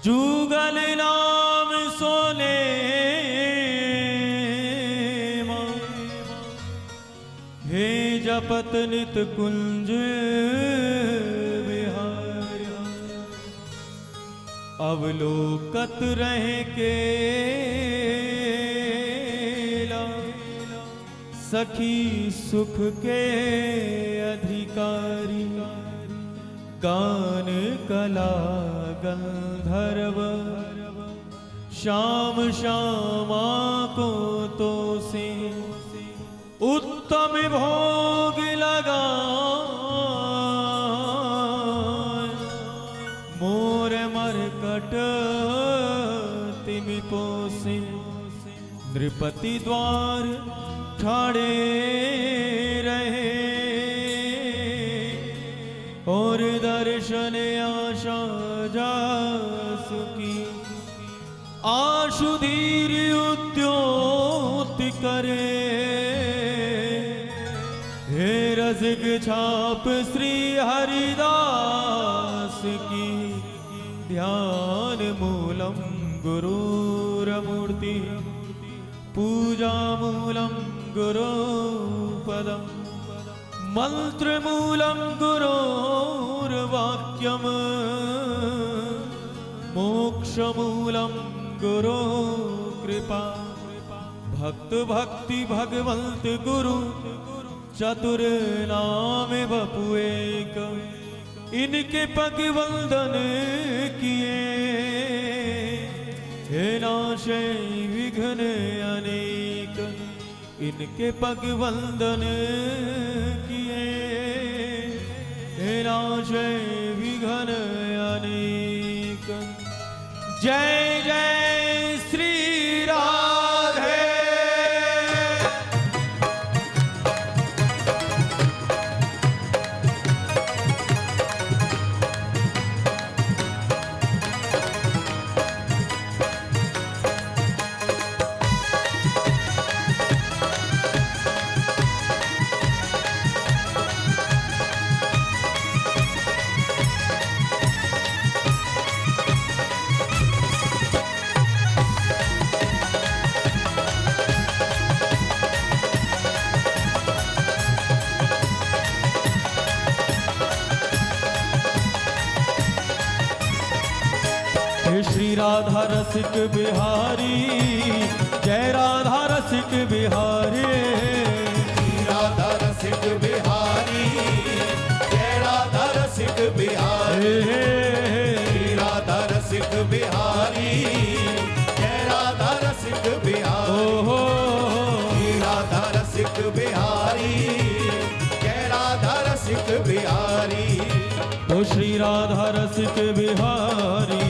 जुगल नाम सोने हे जपत नित कुंज विहार। अवलोकत रहे के सखी सुख के अधिकारी। गान कला गंधर्व श्याम श्यामा को तो से उत्तम भोग लगा। मोर मरकट तिमि पोसे नृपति द्वार ठाड़े रहे। और दर्शन आशा जासु की आशु धीर उद्योत करे। हे रसिक छाप श्री हरिदास की ध्यान मूलम गुरुरमूर्ति पूजा मूलम गुरु पदम मंत्र मूलम गुरोर्वाक्यम मोक्ष मूलम गुरु कृपा। भक्त भक्ति भगवंत गुरु चतुर नाम बपु एक। इनके पग वंदन किए हे नाशे विघ्न अनेक। इनके पग वंदन किए हे नाशे विघ्न अनेक। जय जय श्री राधे। श्री राधा रसिक बिहारी जय राधा रसिक बिहारी। श्री राधा रसिक बिहारी जय राधा रसिक बिहारी। श्री राधा रसिक बिहारी जय राधा रसिक बिहारी। श्री राधा रसिक बिहारी जय राधा रसिक बिहारी। ओ श्री राधा रसिक बिहारी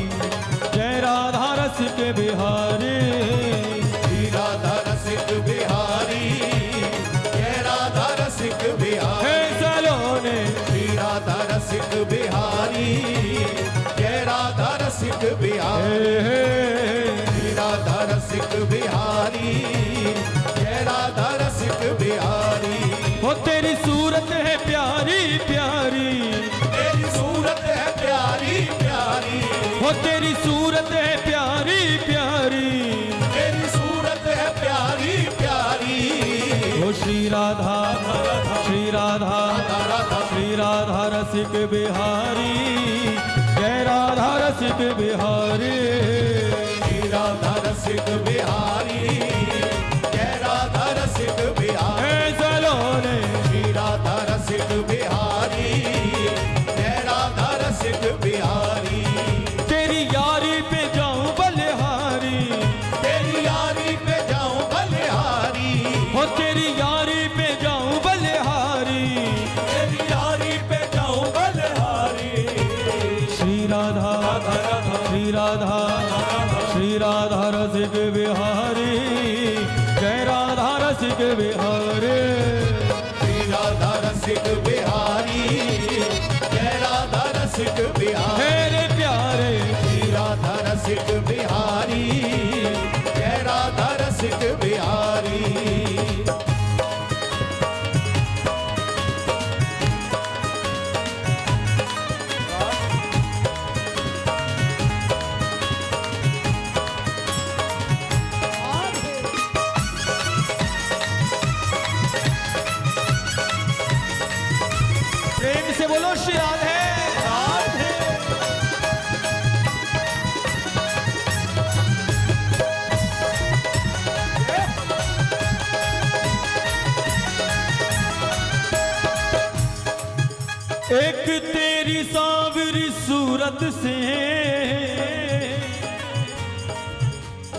जय राधा रसिक बिहारी। श्री राधा रसिक बिहारी जय राधा रसिक बिहारी। हे सलोने श्री राधा रसिक बिहारी जय राधा रसिक बिहारी। श्री राधा रसिक बिहारी जय राधा रसिक बिहारी। हो तेरी सूरत है प्यारी प्यारी। तेरी सूरत है प्यारी प्यारी। हो तेरी सूरत है प्यारी प्यारी। तेरी सूरत है प्यारी प्यारी। हो श्री राधा श्री राधा श्री राधा रसिक बिहारी जय राधा रसिक बिहारी। श्री राधा रसिक बिहारी जय राधा रसिक बिहारी। हे सलोने श्री राधा रसिक बिहारी जय राधा रसिक बिहारी। तेरी यारी पे जाऊं बलिहारी। तेरी यारी पे जाऊं बलिहारी। हो तेरी यारी पे जाऊं बलिहारी। तेरी यारी पे जाऊं बलिहारी। श्री राधा श्री राधा श्री राधा रसिक बिहारी जय राधा रसिक बिहारी। श्री राधा रसिक बिहारी जय राधा रसिक बिहारी। मेरे प्यारे श्री राधा रसिक बिहारी जय राधा रसिक बिहारी। एक तेरी सांवरी सूरत से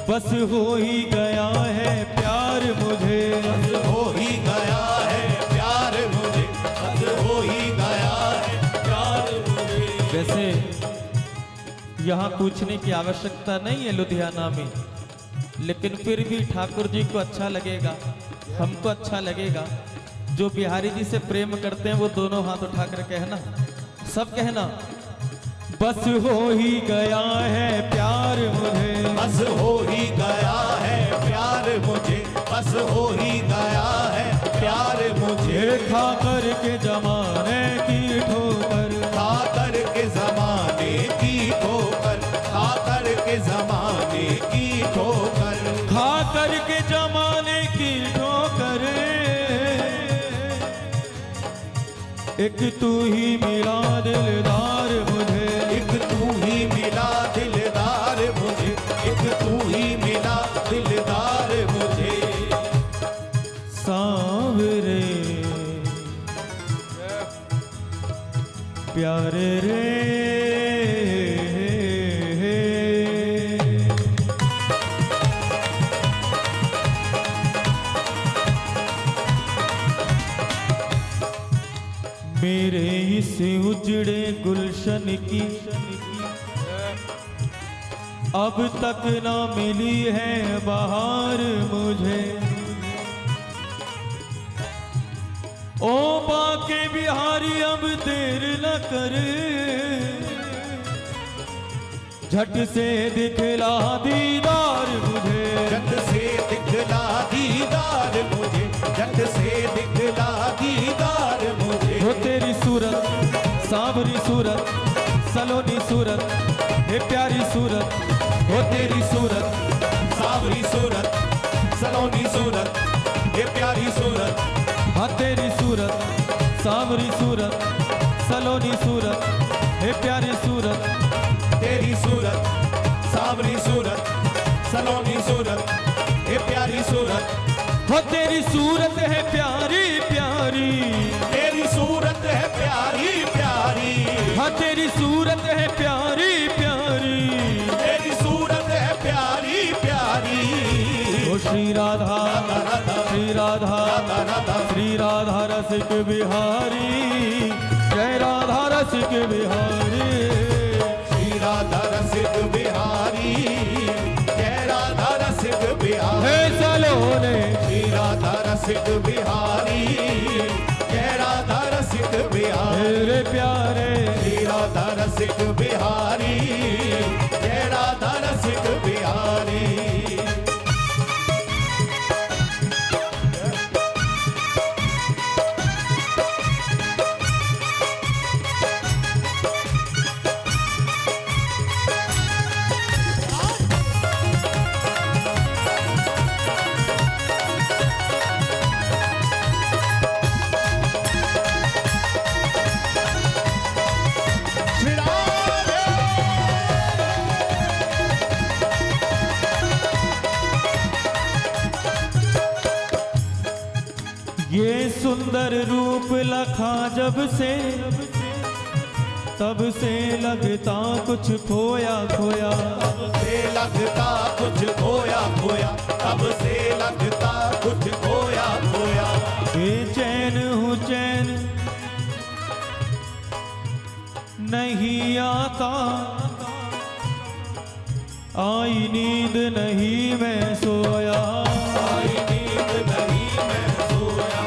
बस हो ही गया है प्यार मुझे, बस हो ही गया है प्यार मुझे, बस हो ही गया है प्यार मुझे। वैसे यहाँ पूछने की आवश्यकता नहीं है लुधियाना में, लेकिन फिर भी ठाकुर जी को अच्छा लगेगा, हमको अच्छा लगेगा। जो बिहारी जी से प्रेम करते हैं वो दोनों हाथ उठाकर कहना, सब कहना, बस हो ही गया है प्यार मुझे, बस हो ही गया है प्यार मुझे, बस हो ही गया है प्यार मुझे। खा कर के जमाने की ठोकर, खा कर के जमाने की ठोकर, खा कर के जमाने की ठोकर, खा कर के जमाने की ठोकर, एक तू ही मिला दिलदार मुझे, एक तू ही मिला दिलदार मुझे, एक तू ही मिला दिलदार मुझे। सांवरे प्यारे रे मेरे इस उजड़े गुलशन की अब तक ना मिली है बहार मुझे। ओ बाके बिहारी अब देर न कर, झट से दिखला दीदार मुझे, झट से दिखला दीदार मुझे, झट से दिखला दीदार मुझे। हो तेरी सूरत सांवरी सूरत, सलोनी सूरत, हे प्यारी सूरत, हो तेरी सूरत सांवरी सूरत, सलोनी सूरत, ये प्यारी सूरत। हाँ तेरी सूरत सांवरी सूरत, सलोनी सूरत, हे प्यारी सूरत, तेरी सूरत सांवरी सूरत, सलोनी सूरत, ये प्यारी सूरत। हो तेरी सूरत है प्यारी प्यारी, तेरी सूरत है प्यारी प्यारी, हाँ तेरी सूरत है प्यारी प्यारी, तेरी सूरत है प्यारी प्यारी। ओ श्री राधा श्री राधा श्री राधा रसिक बिहारी, जय राधा रसिक बिहारी, श्री राधा रसिक बिहारी, जय राधा रसिक बिहारी। हे सलोने श्री राधा रसिक बिहारी, जय राधा रसिक बिहारी, मेरे प्यारे श्री राधा रसिक बिहारी, जय राधा रसिक बिहारी। ये सुंदर रूप लखा जब से, तब से लगता कुछ खोया खोया, तब से लगता कुछ खोया खोया, तब से लगता कुछ खोया खोया। बेचैन हूँ चैन नहीं आता, आई नींद नहीं मैं सोया, आई नींद नहीं मैं सोया,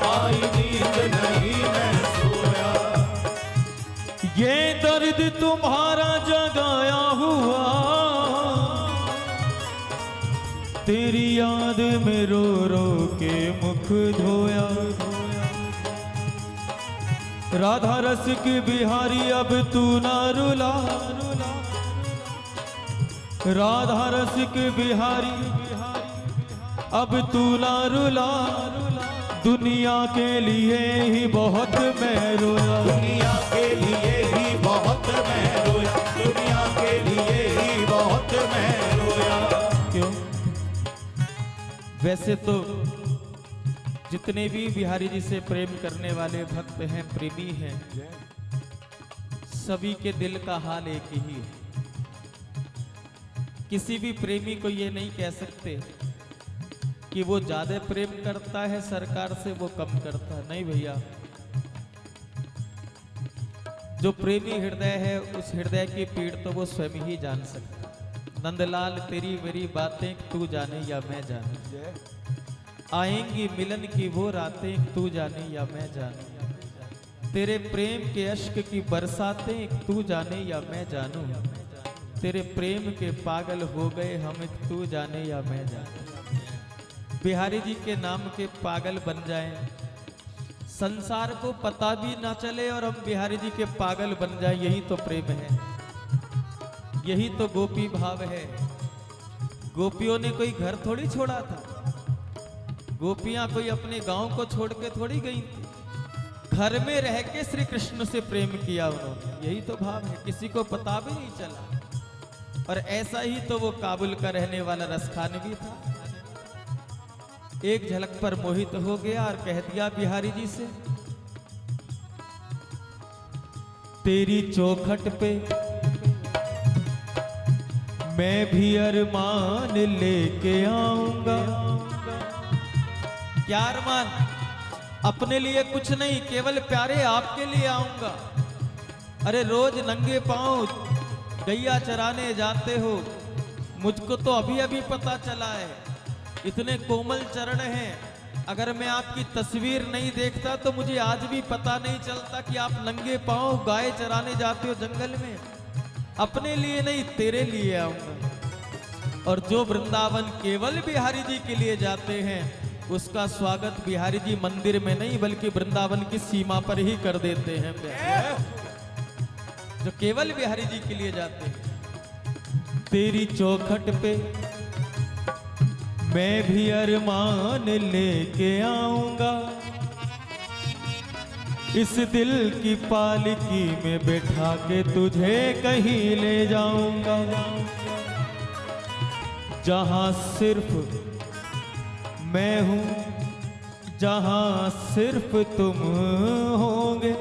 आई नींद नहीं मैं सोया। ये दर्द तुम्हारा जगाया हुआ, तेरी याद में रो रो के मुख धोया। राधा रसिक बिहारी अब तू ना रुला, राधा रसिक बिहारी अब तू ना रुला, दुनिया के लिए ही बहुत मैं रोया, दुनिया के लिए ही बहुत मैं रोया, दुनिया के लिए ही बहुत मैं रोया। क्यों? वैसे तो जितने भी बिहारी जी से प्रेम करने वाले भक्त हैं, प्रेमी हैं, सभी के दिल का हाल एक ही है। किसी भी प्रेमी को ये नहीं कह सकते कि वो ज्यादा प्रेम करता है सरकार से, वो कम करता है। नहीं भैया, जो प्रेमी हृदय है उस हृदय की पीड़ तो वो स्वयं ही जान सकता। नंदलाल तेरी मेरी बातें तू जाने या मैं जाने, आएंगी मिलन की वो रातें तू जाने या मैं जाने, तेरे प्रेम के अश्क की बरसातें तू जाने या मैं जानूं, तेरे प्रेम के पागल हो गए हम तू जाने या मैं जाने। बिहारी जी के नाम के पागल बन जाएं, संसार को पता भी ना चले और हम बिहारी जी के पागल बन जाएं, यही तो प्रेम है, यही तो गोपी भाव है। गोपियों ने कोई घर थोड़ी छोड़ा था, गोपियां कोई अपने गांव को छोड़ के थोड़ी गई थी, घर में रह के श्री कृष्ण से प्रेम किया उन्होंने, यही तो भाव है, किसी को पता भी नहीं चला। और ऐसा ही तो वो काबुल का रहने वाला रसखान भी था, एक झलक पर मोहित हो गया और कह दिया बिहारी जी से, तेरी चौखट पे मैं भी अरमान लेके आऊंगा। क्या अरमान? अपने लिए कुछ नहीं, केवल प्यारे आपके लिए आऊंगा। अरे रोज नंगे पांव गैया चराने जाते हो, मुझको तो अभी अभी पता चला है, इतने कोमल चरण हैं। अगर मैं आपकी तस्वीर नहीं देखता तो मुझे आज भी पता नहीं चलता कि आप नंगे पांव गाय चराने जाते हो जंगल में। अपने लिए नहीं, तेरे लिए आऊंगा। और जो वृंदावन केवल बिहारी जी के लिए जाते हैं, उसका स्वागत बिहारी जी मंदिर में नहीं बल्कि वृंदावन की सीमा पर ही कर देते हैं। जो केवल बिहारी जी के लिए जाते हैं, तेरी चौखट पे मैं भी अरमान लेके आऊंगा, इस दिल की पालकी में बैठा के तुझे कहीं ले जाऊंगा, जहां सिर्फ मैं हूं, जहां सिर्फ तुम होंगे,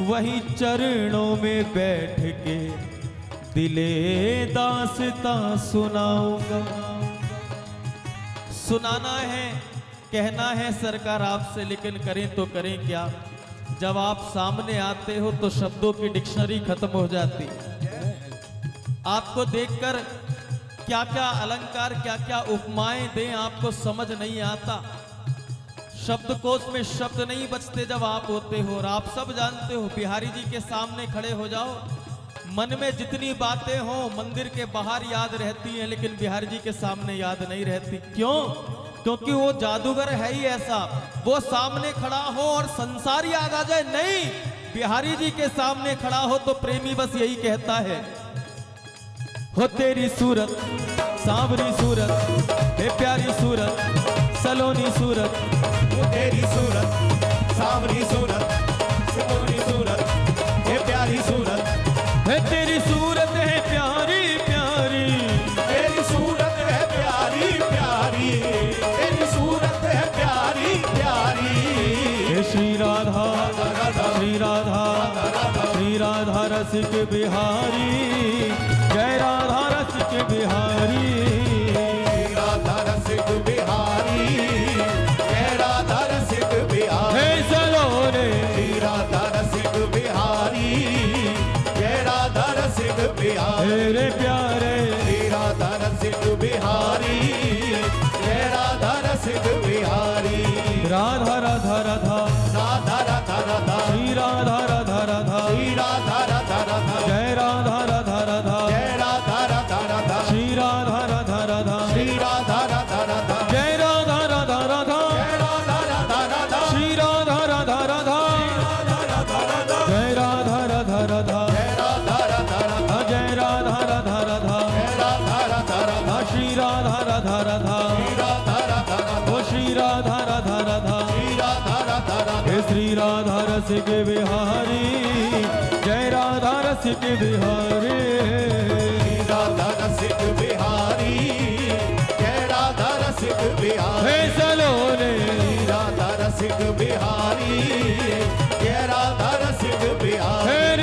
वहीं चरणों में बैठ के दिले दास्तां सुनाऊंगा। सुनाना है, कहना है सरकार आपसे, लेकिन करें तो करें क्या? जब आप सामने आते हो तो शब्दों की डिक्शनरी खत्म हो जाती है। आपको देखकर क्या क्या अलंकार, क्या क्या उपमाएं दें, आपको समझ नहीं आता। शब्दकोश में शब्द नहीं बचते जब आप होते हो। और आप सब जानते हो, बिहारी जी के सामने खड़े हो जाओ, मन में जितनी बातें हो मंदिर के बाहर याद रहती हैं, लेकिन बिहारी जी के सामने याद नहीं रहती। क्यों? क्योंकि वो जादूगर है ही ऐसा, वो सामने खड़ा हो और संसार याद आ जाए, नहीं, बिहारी जी के सामने खड़ा हो तो प्रेमी बस यही कहता है, हो तेरी सूरत सांवरी सूरत, हे प्यारी सूरत सलोनी सूरत, वो तेरी सूरत सांवरी सूरत, सलोनी सूरत, हे प्यारी सूरत, है तेरी सूरत है प्यारी प्यारी, तेरी सूरत है प्यारी प्यारी, तेरी सूरत है प्यारी प्यारी। हे श्री राधा श्री राधा श्री राधा रसिक बिहारी, जय राधा रसिक बिहारी, राधा रसिक बिहारी, जय राधा रसिक बिहारी। हे सलोने राधा रसिक बिहारी, जय राधा रसिक बिहारी। मेरे प्यारे राधा रसिक बिहारी, जय राधा रसिक बिहारी। राधा राधा राधा राधा राधा राधा, श्री राधा राधा राधा, श्री राधा राधा राधा, जय राधा राधा राधा, जय राधा राधा राधा, श्री राधा राधा राधा, श्री राधा राधा राधा, जय राधा राधा राधा, जय राधा राधा राधा, श्री राधा राधा राधा, जय राधा राधा राधा, जय राधा राधा राधा, जय राधा राधा राधा, जय राधा राधा राधा, श्री राधा राधा राधा, श्री राधा राधा राधा, ओ श्री राधा राधा राधा, श्री राधा राधा राधा, हे श्री राधा रसिक बिहारी, जय राधा रसिक बिहारी, राधा रसिक बिहारी, जय राधा रसिक बिहारी। हे सलोने राधा रसिक बिहारी, जय राधा रसिक बिहारी। हे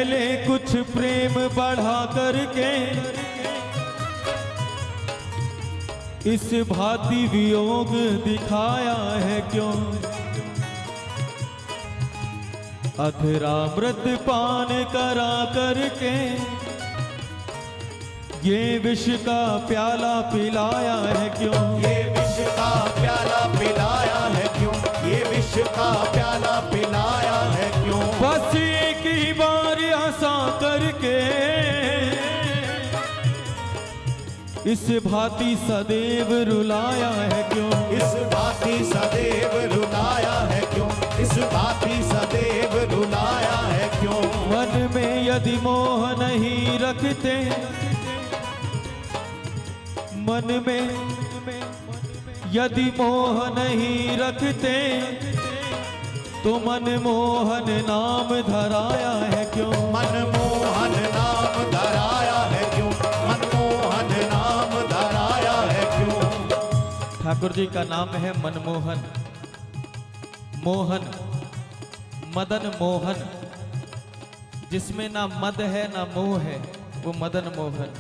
पहले कुछ प्रेम बढ़ा करके इस भांति वियोग दिखाया है क्यों। अधरामृत पान करा करके ये विष का प्याला पिलाया है क्यों। ये विष का प्याला पिलाया है क्यों। ये विष का प्याला पिलाया है क्यों। बस एक ही बार आशा करके इस भांति सदैव रुलाया है क्यों। इस भांति सदैव रुलाया है क्यों। इस भांति सदैव रुलाया है क्यों। मन में यदि मोह नहीं रखते, मन में यदि मोह नहीं रखते तो मनमोहन नाम धराया है क्यों। मनमोहन नाम धराया है क्यों। मनमोहन नाम धराया है क्यों। ठाकुर जी का नाम है मनमोहन। मोहन, मदन मोहन, जिसमें ना मद है ना मोह है, वो मदन मोहन।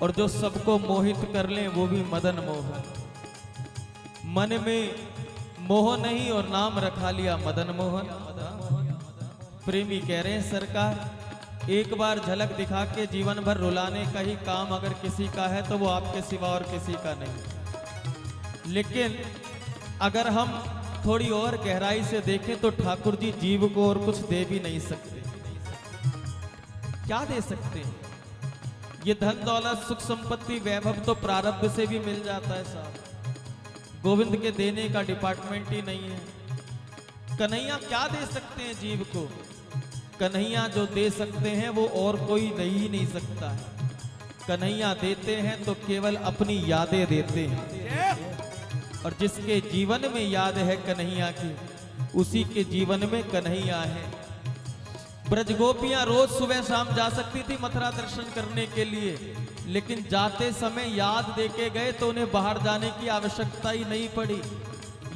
और जो सबको मोहित कर ले वो भी मदन मोहन। मन में मोह नहीं और नाम रखा लिया मदन मोहन। प्रेमी कह रहे हैं सरकार, एक बार झलक दिखा के जीवन भर रुलाने का ही काम अगर किसी का है तो वो आपके सिवा और किसी का नहीं। लेकिन अगर हम थोड़ी और गहराई से देखें तो ठाकुर जी जीव को और कुछ दे भी नहीं सकते। क्या दे सकते हैं? ये धन दौलत सुख संपत्ति वैभव तो प्रारब्ध से भी मिल जाता है साहब। गोविंद के देने का डिपार्टमेंट ही नहीं है। कन्हैया क्या दे सकते हैं जीव को? कन्हैया जो दे सकते हैं वो और कोई दे ही नहीं सकता है। कन्हैया देते हैं तो केवल अपनी यादें देते हैं। और जिसके जीवन में याद है कन्हैया की, उसी के जीवन में कन्हैया है। ब्रजगोपियां रोज सुबह शाम जा सकती थी मथुरा दर्शन करने के लिए, लेकिन जाते समय याद देके गए तो उन्हें बाहर जाने की आवश्यकता ही नहीं पड़ी।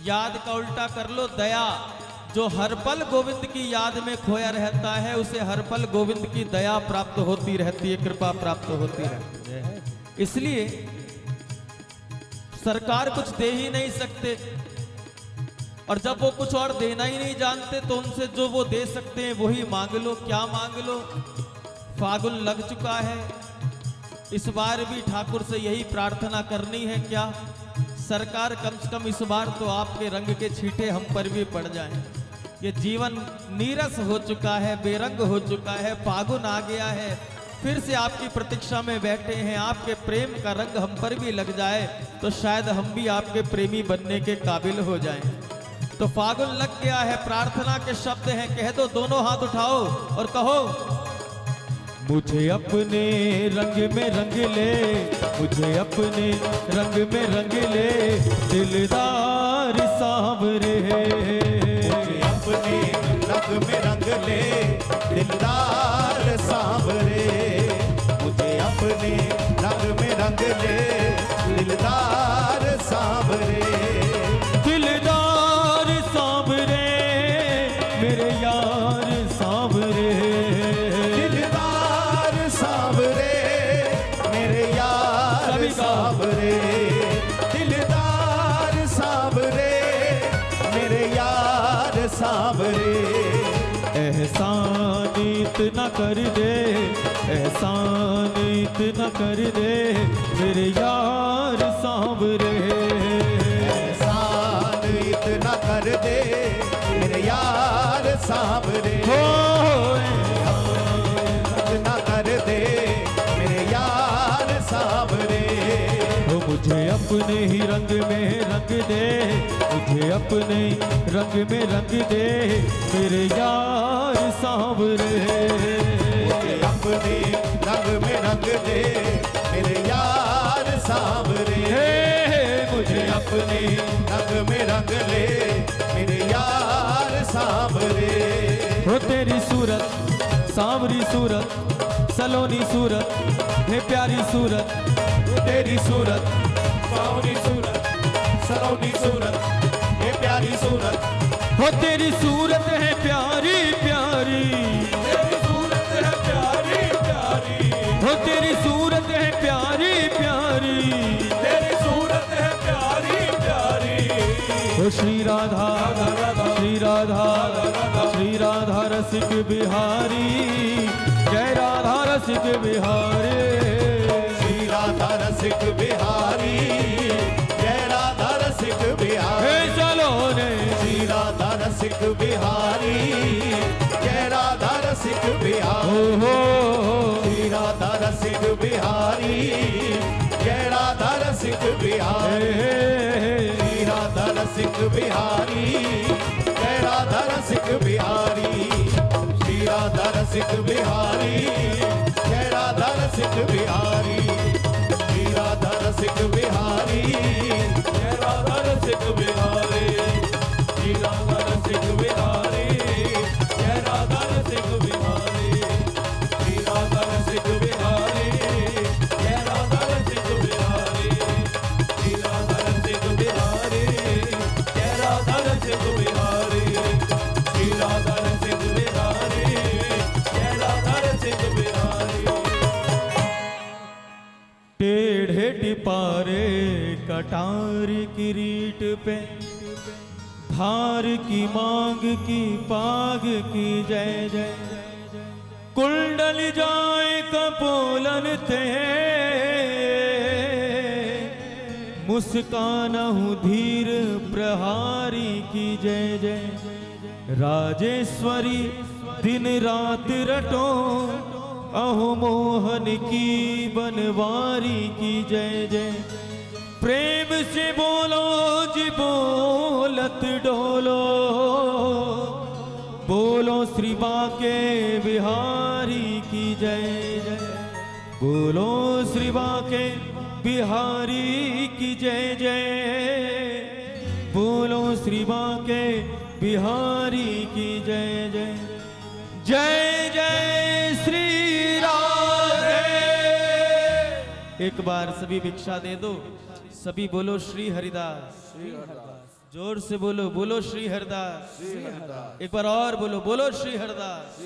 याद का उल्टा कर लो दया। जो हर पल गोविंद की याद में खोया रहता है उसे हर पल गोविंद की दया प्राप्त होती रहती है, कृपा प्राप्त होती रहती है। इसलिए सरकार कुछ दे ही नहीं सकते, और जब वो कुछ और देना ही नहीं जानते तो उनसे जो वो दे सकते हैं वही मांग लो। क्या मांग लो? फागुन लग चुका है, इस बार भी ठाकुर से यही प्रार्थना करनी है क्या? सरकार कम से कम इस बार तो आपके रंग के छींटे हम पर भी पड़ जाएं। ये जीवन नीरस हो चुका है, बेरंग हो चुका है, फागुन आ गया है, फिर से आपकी प्रतीक्षा में बैठे हैं। आपके प्रेम का रंग हम पर भी लग जाए तो शायद हम भी आपके प्रेमी बनने के काबिल हो जाएं। तो फागुन लग गया है, प्रार्थना के शब्द हैं, कह दो दोनों हाथ उठाओ और कहो, मुझे अपने रंग में रंग ले, मुझे अपने रंग में रंग ले, दिलदार सांवरे। मुझे अपने रंग में रंग ले, दिलदार सांवरे। मुझे अपने रंग में रंग ले, दिलदार सांवरे। दिलदार सांवरे मेरे यार सांवरे। दिलदार सांवरे मेरे यार सांवरे। दिलदार सांवरे मेरे यार सांवरे। एहसान इतना कर दे, एहसान इतना कर दे मेरे यार सांवरे। एहसान इतना कर दे मेरे यार सांवरे। इतना कर दे मेरे यार सांवरे। मुझे अपने ही रंग में रंग दे, मुझे अपने रंग में रंग दे मेरे यार सांवरे। मुझे अपने रंग में रंग दे मेरे यार सांवरे। मुझे अपने रंग में रंग ले मेरे यार सांवरे। हो तेरी सूरत सांवरी सूरत, सलोनी सूरत है प्यारी सूरत। तेरी सूरत सांवरी सूरत, सलोनी सूरत ये प्यारी सूरत। हो तेरी सूरत है प्यारी प्यारी, तेरी सूरत हो तेरी सूरत है प्यारी प्यारी, तेरी सूरत है प्यारी प्यारी। हो श्री राधा श्री राधा श्री राधा रसिक बिहारी, जय राधा रसिक बिहारी। श्री राधा रसिक बिहारी, जय राधा रसिक बिहारी। हे चलो ने श्री राधा रसिक बिहारी, जय राधा रसिक बिहारी। हो श्री राधा रसिक बिहारी, जय राधा रसिक बिहारी। श्री राधा रसिक बिहारी, जय राधा रसिक बिहारी। श्री राधा रसिक बिहारी, जय राधा रसिक बिहारी। श्री राधा रसिक बिहारी, जय राधा रसिक बिहारी। श्री राधा रसिक बिहारी, जय राधा रसिक बिहारी। श्री राधा रसिक बिहारी, जय राधा रसिक बिहारी। श्री राधा रसिक बिहारी, जय राधा रसिक बिहारी। श्री राधा रसिक बिहारी, जय राधा रसिक बिहारी। टेढ़े टिपारे कटारी किरीट पे, धार की मांग की पाग की जय जय। कुंडल जाए कपोलन थे, मुस्कानहु धीर प्रहारी की जय जय। राजेश्वरी दिन रात रटो, अहो मोहन की बनवारी की जय जय। प्रेम से बोलो जी बोलत डोलो, बोलो श्री बाके बिहारी की जय जय। बोलो श्री बाके बिहारी की जय जय। बोलो श्री बाके बिहारी की जय जय। जय जय श्री राधे। एक बार सभी भिक्षा दे दो, सभी बोलो श्री हरिदास। जोर से बोलो, बोलो श्री हरिदास। एक बार और बोलो, बोलो श्री हरिदास।